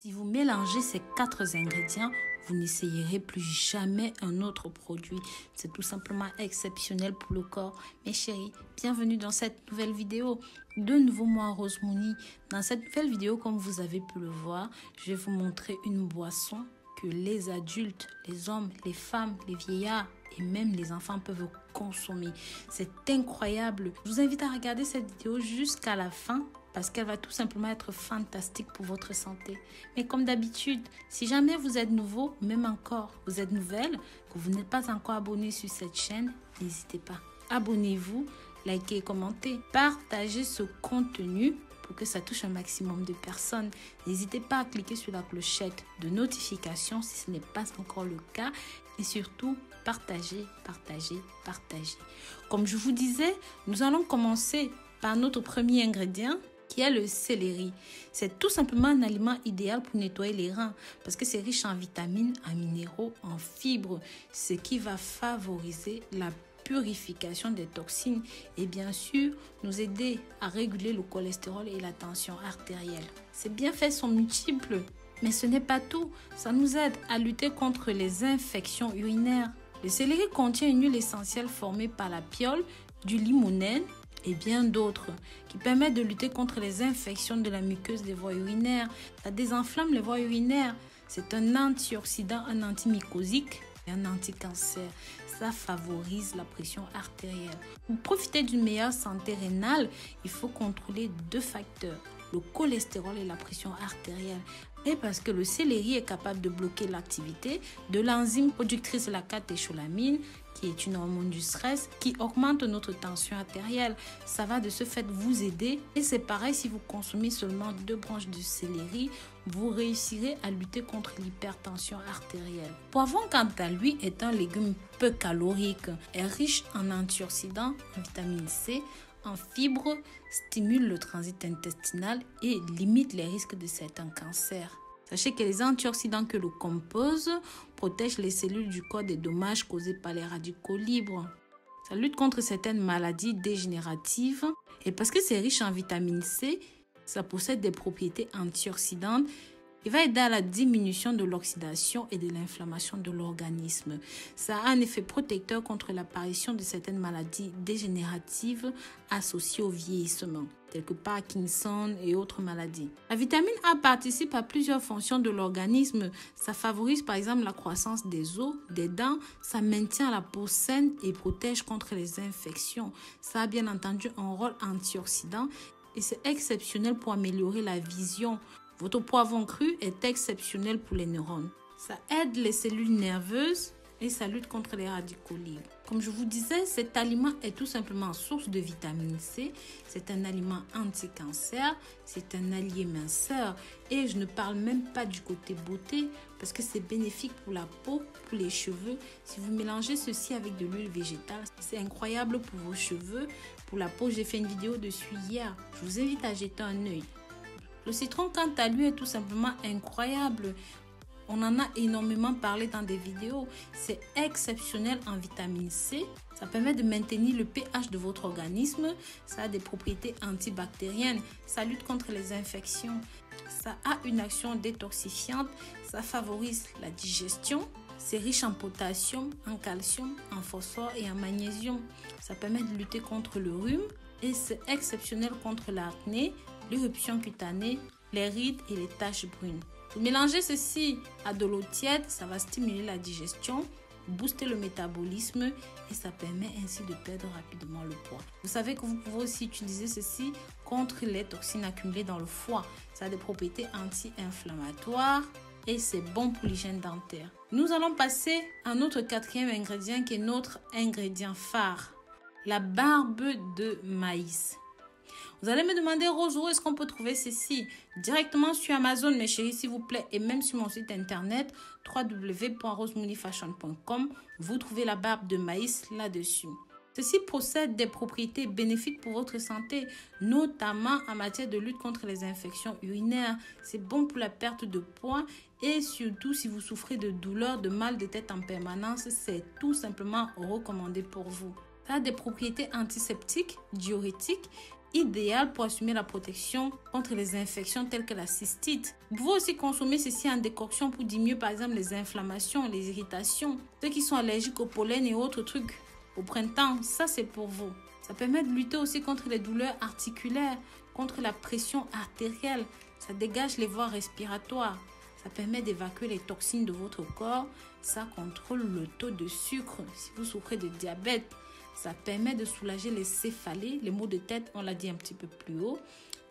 Si vous mélangez ces 4 ingrédients, vous n'essayerez plus jamais un autre produit. C'est tout simplement exceptionnel pour le corps. Mes chéris, bienvenue dans cette nouvelle vidéo. De nouveau, moi, Rose Mouni. Dans cette nouvelle vidéo, comme vous avez pu le voir, je vais vous montrer une boisson que les adultes, les hommes, les femmes, les vieillards et même les enfants peuvent consommer. C'est incroyable. Je vous invite à regarder cette vidéo jusqu'à la fin parce qu'elle va tout simplement être fantastique pour votre santé. Mais comme d'habitude, si jamais vous êtes nouveau, même encore, vous êtes nouvelle, que vous n'êtes pas encore abonné sur cette chaîne, n'hésitez pas. Abonnez-vous, likez, commentez, partagez ce contenu pour que ça touche un maximum de personnes. N'hésitez pas à cliquer sur la clochette de notification si ce n'est pas encore le cas. Et surtout, partagez, partagez, partagez. Comme je vous disais, nous allons commencer par notre premier ingrédient qui est le céleri. C'est tout simplement un aliment idéal pour nettoyer les reins parce que c'est riche en vitamines, en minéraux, en fibres, ce qui va favoriser la purification des toxines et bien sûr nous aider à réguler le cholestérol et la tension artérielle. Ces bienfaits sont multiples, mais ce n'est pas tout. Ça nous aide à lutter contre les infections urinaires. Le céleri contient une huile essentielle formée par la piole, du limonène et bien d'autres qui permettent de lutter contre les infections de la muqueuse des voies urinaires. Ça désenflamme les voies urinaires. C'est un antioxydant, un antimycosique et un anti-cancer. Ça favorise la pression artérielle. Pour profiter d'une meilleure santé rénale, il faut contrôler 2 facteurs, le cholestérol et la pression artérielle. Et parce que le céleri est capable de bloquer l'activité de l'enzyme productrice de la catécholamine, qui est une hormone du stress, qui augmente notre tension artérielle. Ça va de ce fait vous aider. Et c'est pareil, si vous consommez seulement 2 branches de céleri, vous réussirez à lutter contre l'hypertension artérielle. Poivron, quant à lui, est un légume peu calorique, est riche en antioxydants, en vitamine C, en fibres, stimule le transit intestinal et limite les risques de certains cancers. Sachez que les antioxydants que le composent protègent les cellules du corps des dommages causés par les radicaux libres. Ça lutte contre certaines maladies dégénératives et parce que c'est riche en vitamine C, ça possède des propriétés antioxydantes. Il va aider à la diminution de l'oxydation et de l'inflammation de l'organisme. Ça a un effet protecteur contre l'apparition de certaines maladies dégénératives associées au vieillissement, telles que Parkinson et autres maladies. La vitamine A participe à plusieurs fonctions de l'organisme. Ça favorise par exemple la croissance des os, des dents, ça maintient la peau saine et protège contre les infections. Ça a bien entendu un rôle antioxydant et c'est exceptionnel pour améliorer la vision. Votre poivron cru est exceptionnel pour les neurones. Ça aide les cellules nerveuses et ça lutte contre les radicaux libres. Comme je vous disais, cet aliment est tout simplement source de vitamine C. C'est un aliment anti-cancer, c'est un allié minceur. Et je ne parle même pas du côté beauté parce que c'est bénéfique pour la peau, pour les cheveux. Si vous mélangez ceci avec de l'huile végétale, c'est incroyable pour vos cheveux. Pour la peau, j'ai fait une vidéo dessus hier. Je vous invite à jeter un œil. Le citron, quant à lui, est tout simplement incroyable. On en a énormément parlé dans des vidéos. C'est exceptionnel en vitamine C. Ça permet de maintenir le pH de votre organisme. Ça a des propriétés antibactériennes. Ça lutte contre les infections. Ça a une action détoxifiante. Ça favorise la digestion. C'est riche en potassium, en calcium, en phosphore et en magnésium. Ça permet de lutter contre le rhume. Et c'est exceptionnel contre l'acné, l'éruption cutanée, les rides et les taches brunes. Vous mélangez ceci à de l'eau tiède, ça va stimuler la digestion, booster le métabolisme et ça permet ainsi de perdre rapidement le poids. Vous savez que vous pouvez aussi utiliser ceci contre les toxines accumulées dans le foie. Ça a des propriétés anti-inflammatoires et c'est bon pour l'hygiène dentaire. Nous allons passer à notre 4e ingrédient qui est notre ingrédient phare. La barbe de maïs. Vous allez me demander, Rose, où est-ce qu'on peut trouver ceci? Directement sur Amazon, mes chéris, s'il vous plaît, et même sur mon site internet www.rosemoonifashion.com. Vous trouvez la barbe de maïs là-dessus. Ceci possède des propriétés bénéfiques pour votre santé, notamment en matière de lutte contre les infections urinaires. C'est bon pour la perte de poids et surtout si vous souffrez de douleurs, de mal de tête en permanence, c'est tout simplement recommandé pour vous. Ça a des propriétés antiseptiques, diurétiques idéal pour assumer la protection contre les infections telles que la cystite. Vous pouvez aussi consommer ceci en décoction pour diminuer par exemple les inflammations, les irritations. Ceux qui sont allergiques au pollen et autres trucs au printemps, ça c'est pour vous. Ça permet de lutter aussi contre les douleurs articulaires, contre la pression artérielle. Ça dégage les voies respiratoires. Ça permet d'évacuer les toxines de votre corps. Ça contrôle le taux de sucre si vous souffrez de diabète. Ça permet de soulager les céphalées, les maux de tête, on l'a dit un petit peu plus haut.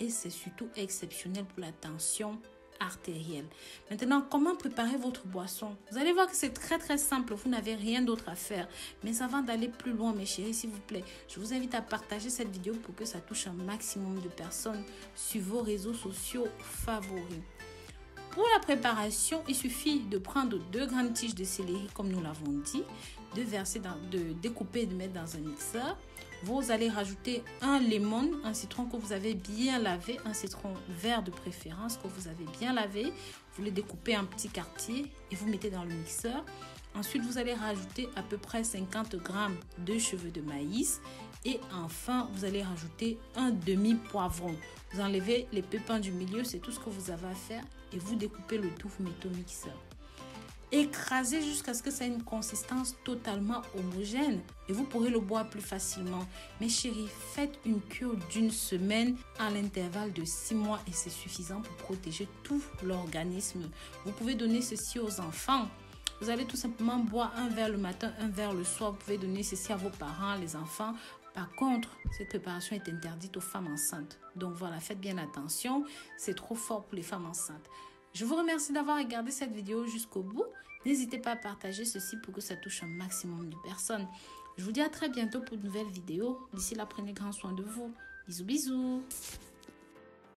Et c'est surtout exceptionnel pour la tension artérielle. Maintenant, comment préparer votre boisson? Vous allez voir que c'est très simple, vous n'avez rien d'autre à faire. Mais avant d'aller plus loin, mes chéris, s'il vous plaît, je vous invite à partager cette vidéo pour que ça touche un maximum de personnes sur vos réseaux sociaux favoris. Pour la préparation, il suffit de prendre 2 grandes tiges de céleri comme nous l'avons dit, de découper et de mettre dans un mixeur. Vous allez rajouter un lemon, un citron que vous avez bien lavé, un citron vert de préférence que vous avez bien lavé. Vous le découpez en petits quartiers et vous mettez dans le mixeur. Ensuite, vous allez rajouter à peu près 50 g de cheveux de maïs. Et enfin, vous allez rajouter un demi-poivron. Vous enlevez les pépins du milieu, c'est tout ce que vous avez à faire. Et vous découpez le tout, vous mettez au mixeur. Écrasez jusqu'à ce que ça ait une consistance totalement homogène. Et vous pourrez le boire plus facilement. Mes chéris, faites une cure d'1 semaine à l'intervalle de 6 mois. Et c'est suffisant pour protéger tout l'organisme. Vous pouvez donner ceci aux enfants. Vous allez tout simplement boire un verre le matin, un verre le soir. Vous pouvez donner ceci à vos parents, les enfants. Par contre, cette préparation est interdite aux femmes enceintes. Donc voilà, faites bien attention. C'est trop fort pour les femmes enceintes. Je vous remercie d'avoir regardé cette vidéo jusqu'au bout. N'hésitez pas à partager ceci pour que ça touche un maximum de personnes. Je vous dis à très bientôt pour de nouvelles vidéos. D'ici là, prenez grand soin de vous. Bisous, bisous.